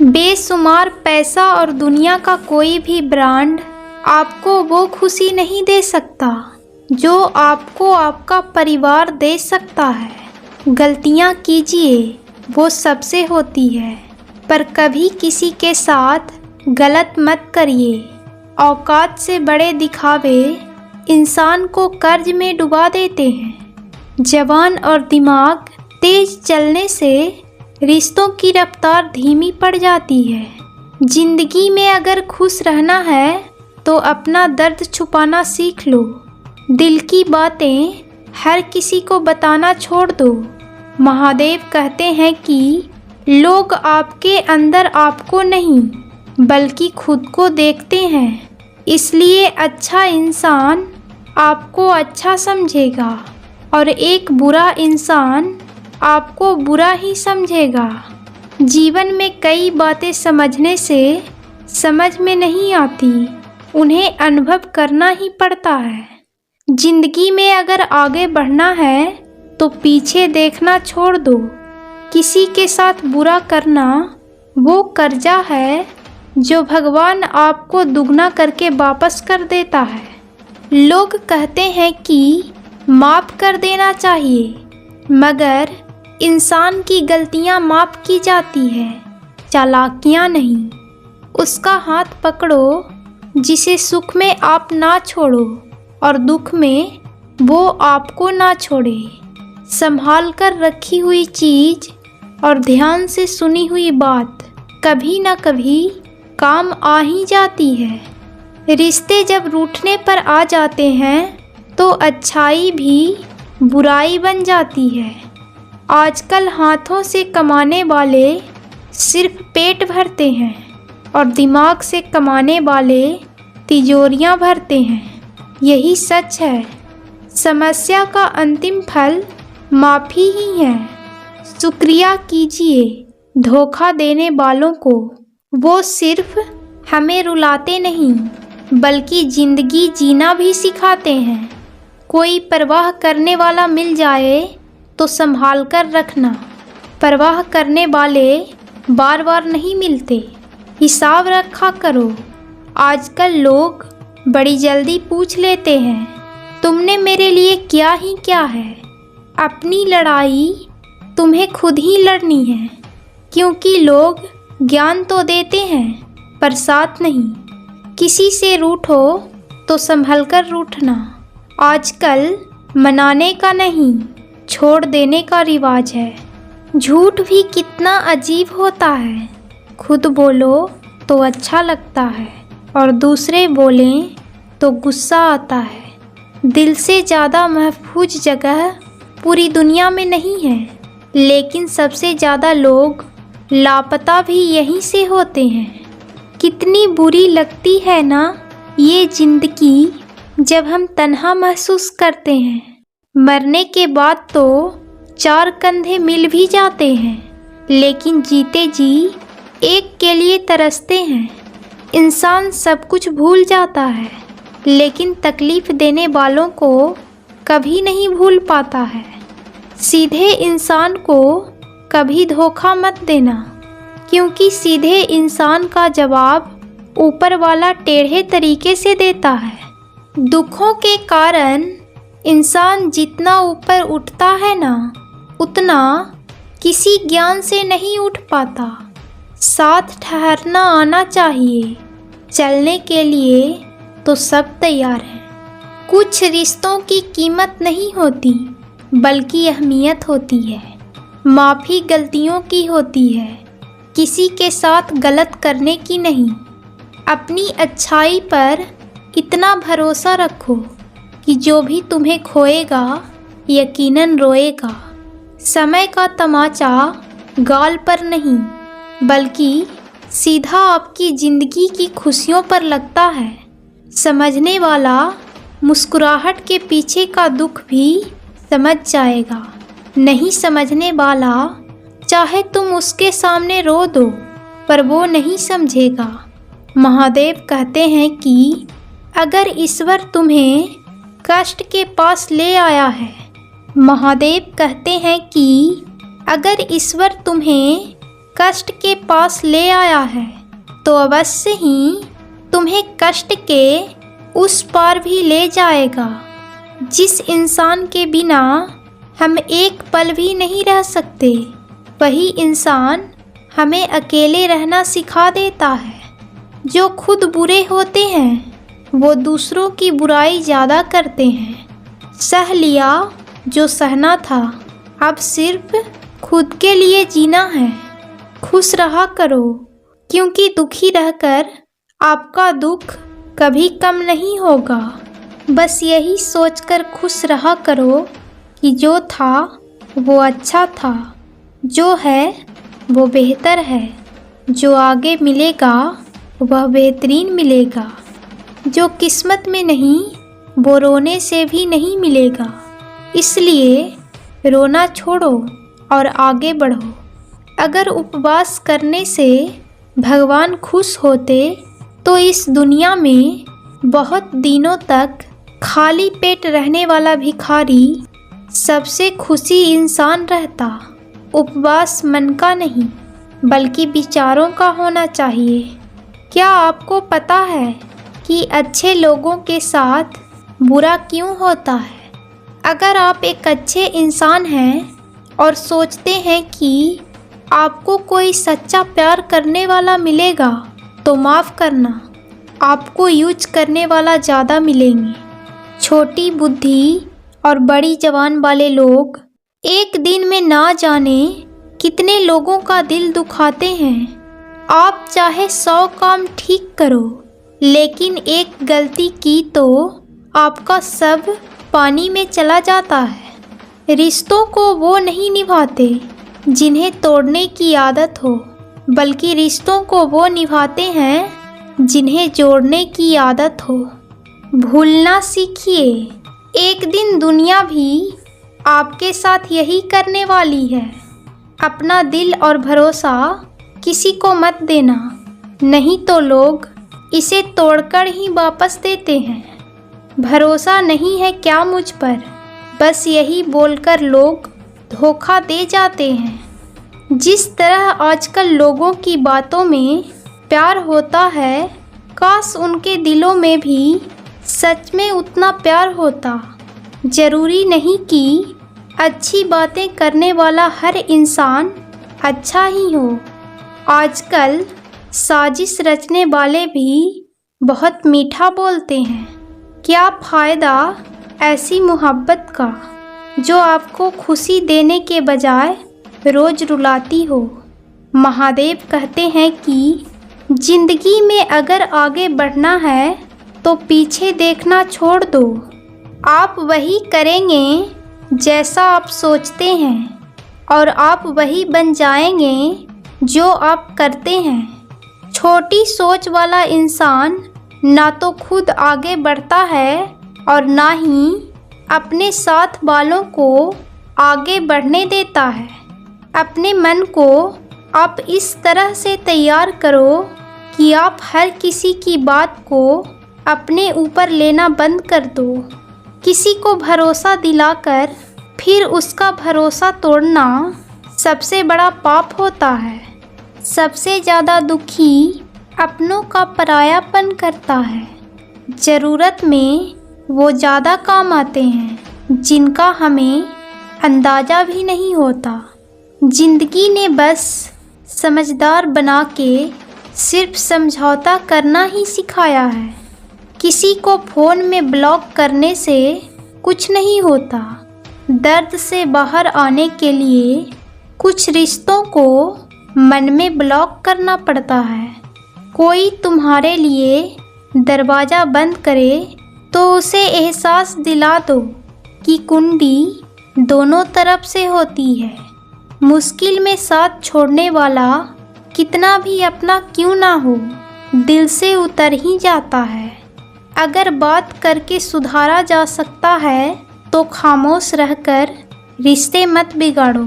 बेशुमार पैसा और दुनिया का कोई भी ब्रांड आपको वो खुशी नहीं दे सकता जो आपको आपका परिवार दे सकता है। गलतियाँ कीजिए, वो सबसे होती है, पर कभी किसी के साथ गलत मत करिए। औकात से बड़े दिखावे इंसान को कर्ज में डुबा देते हैं। जवान और दिमाग तेज चलने से रिश्तों की रफ्तार धीमी पड़ जाती है। जिंदगी में अगर खुश रहना है तो अपना दर्द छुपाना सीख लो। दिल की बातें हर किसी को बताना छोड़ दो। महादेव कहते हैं कि लोग आपके अंदर आपको नहीं बल्कि खुद को देखते हैं, इसलिए अच्छा इंसान आपको अच्छा समझेगा और एक बुरा इंसान आपको बुरा ही समझेगा। जीवन में कई बातें समझने से समझ में नहीं आती, उन्हें अनुभव करना ही पड़ता है। जिंदगी में अगर आगे बढ़ना है तो पीछे देखना छोड़ दो। किसी के साथ बुरा करना वो कर्जा है जो भगवान आपको दुगना करके वापस कर देता है। लोग कहते हैं कि माफ़ कर देना चाहिए, मगर इंसान की गलतियां माफ़ की जाती है, चालाकियां नहीं। उसका हाथ पकड़ो जिसे सुख में आप ना छोड़ो और दुख में वो आपको ना छोड़े। संभाल कर रखी हुई चीज़ और ध्यान से सुनी हुई बात कभी ना कभी काम आ ही जाती है। रिश्ते जब रूठने पर आ जाते हैं तो अच्छाई भी बुराई बन जाती है। आजकल हाथों से कमाने वाले सिर्फ पेट भरते हैं और दिमाग से कमाने वाले तिजोरियां भरते हैं। यही सच है। समस्या का अंतिम फल माफ़ी ही है। शुक्रिया कीजिए धोखा देने वालों को, वो सिर्फ हमें रुलाते नहीं बल्कि ज़िंदगी जीना भी सिखाते हैं। कोई परवाह करने वाला मिल जाए तो संभाल कर रखना। परवाह करने वाले बार बार नहीं मिलते, हिसाब रखा करो। आजकल लोग बड़ी जल्दी पूछ लेते हैं, तुमने मेरे लिए किया ही क्या है। अपनी लड़ाई तुम्हें खुद ही लड़नी है, क्योंकि लोग ज्ञान तो देते हैं पर साथ नहीं। किसी से रूठो तो संभल कर रूठना। आजकल मनाने का नहीं, छोड़ देने का रिवाज है। झूठ भी कितना अजीब होता है। खुद बोलो तो अच्छा लगता है और दूसरे बोलें तो गुस्सा आता है। दिल से ज़्यादा महफूज जगह पूरी दुनिया में नहीं है, लेकिन सबसे ज़्यादा लोग लापता भी यहीं से होते हैं। कितनी बुरी लगती है ना ये ज़िंदगी जब हम तन्हा महसूस करते हैं। मरने के बाद तो चार कंधे मिल भी जाते हैं, लेकिन जीते जी एक के लिए तरसते हैं। इंसान सब कुछ भूल जाता है, लेकिन तकलीफ़ देने वालों को कभी नहीं भूल पाता है। सीधे इंसान को कभी धोखा मत देना, क्योंकि सीधे इंसान का जवाब ऊपर वाला टेढ़े तरीके से देता है। दुखों के कारण इंसान जितना ऊपर उठता है ना, उतना किसी ज्ञान से नहीं उठ पाता। साथ ठहरना आना चाहिए, चलने के लिए तो सब तैयार हैं। कुछ रिश्तों की कीमत नहीं होती बल्कि अहमियत होती है। माफ़ी गलतियों की होती है, किसी के साथ गलत करने की नहीं। अपनी अच्छाई पर इतना भरोसा रखो कि जो भी तुम्हें खोएगा यकीनन रोएगा। समय का तमाचा गाल पर नहीं बल्कि सीधा आपकी ज़िंदगी की खुशियों पर लगता है। समझने वाला मुस्कुराहट के पीछे का दुख भी समझ जाएगा। नहीं समझने वाला चाहे तुम उसके सामने रो दो पर वो नहीं समझेगा। महादेव कहते हैं कि अगर ईश्वर तुम्हें कष्ट के पास ले आया है, महादेव कहते हैं कि अगर ईश्वर तुम्हें कष्ट के पास ले आया है तो अवश्य ही तुम्हें कष्ट के उस पार भी ले जाएगा। जिस इंसान के बिना हम एक पल भी नहीं रह सकते, वही इंसान हमें अकेले रहना सिखा देता है। जो खुद बुरे होते हैं वो दूसरों की बुराई ज़्यादा करते हैं। सह लिया जो सहना था, अब सिर्फ खुद के लिए जीना है। खुश रहा करो, क्योंकि दुखी रहकर आपका दुख कभी कम नहीं होगा। बस यही सोचकर खुश रहा करो कि जो था वो अच्छा था, जो है वो बेहतर है, जो आगे मिलेगा वह बेहतरीन मिलेगा। जो किस्मत में नहीं वो रोने से भी नहीं मिलेगा। इसलिए रोना छोड़ो और आगे बढ़ो। अगर उपवास करने से भगवान खुश होते तो इस दुनिया में बहुत दिनों तक खाली पेट रहने वाला भिखारी सबसे खुशी इंसान रहता। उपवास मन का नहीं बल्कि विचारों का होना चाहिए। क्या आपको पता है कि अच्छे लोगों के साथ बुरा क्यों होता है? अगर आप एक अच्छे इंसान हैं और सोचते हैं कि आपको कोई सच्चा प्यार करने वाला मिलेगा तो माफ़ करना, आपको यूज करने वाला ज़्यादा मिलेंगे। छोटी बुद्धि और बड़ी जवान वाले लोग एक दिन में ना जाने कितने लोगों का दिल दुखाते हैं। आप चाहे 100 काम ठीक करो, लेकिन एक गलती की तो आपका सब पानी में चला जाता है। रिश्तों को वो नहीं निभाते जिन्हें तोड़ने की आदत हो, बल्कि रिश्तों को वो निभाते हैं जिन्हें जोड़ने की आदत हो। भूलना सीखिए, एक दिन दुनिया भी आपके साथ यही करने वाली है। अपना दिल और भरोसा किसी को मत देना, नहीं तो लोग इसे तोड़कर ही वापस देते हैं। भरोसा नहीं है क्या मुझ पर, बस यही बोलकर लोग धोखा दे जाते हैं। जिस तरह आजकल लोगों की बातों में प्यार होता है, काश उनके दिलों में भी सच में उतना प्यार होता। ज़रूरी नहीं कि अच्छी बातें करने वाला हर इंसान अच्छा ही हो। आजकल साजिश रचने वाले भी बहुत मीठा बोलते हैं। क्या फ़ायदा ऐसी मोहब्बत का जो आपको खुशी देने के बजाय रोज़ रुलाती हो। महादेव कहते हैं कि ज़िंदगी में अगर आगे बढ़ना है तो पीछे देखना छोड़ दो। आप वही करेंगे जैसा आप सोचते हैं और आप वही बन जाएंगे जो आप करते हैं। छोटी सोच वाला इंसान ना तो खुद आगे बढ़ता है और ना ही अपने साथ वालों को आगे बढ़ने देता है। अपने मन को आप इस तरह से तैयार करो कि आप हर किसी की बात को अपने ऊपर लेना बंद कर दो। किसी को भरोसा दिलाकर फिर उसका भरोसा तोड़ना सबसे बड़ा पाप होता है। सबसे ज़्यादा दुखी अपनों का परायापन करता है। ज़रूरत में वो ज़्यादा काम आते हैं जिनका हमें अंदाज़ा भी नहीं होता। ज़िंदगी ने बस समझदार बना के सिर्फ समझौता करना ही सिखाया है। किसी को फ़ोन में ब्लॉक करने से कुछ नहीं होता। दर्द से बाहर आने के लिए कुछ रिश्तों को मन में ब्लॉक करना पड़ता है। कोई तुम्हारे लिए दरवाज़ा बंद करे तो उसे एहसास दिला दो कि कुंडी दोनों तरफ से होती है। मुश्किल में साथ छोड़ने वाला कितना भी अपना क्यों ना हो, दिल से उतर ही जाता है। अगर बात करके सुधारा जा सकता है तो खामोश रहकर रिश्ते मत बिगाड़ो।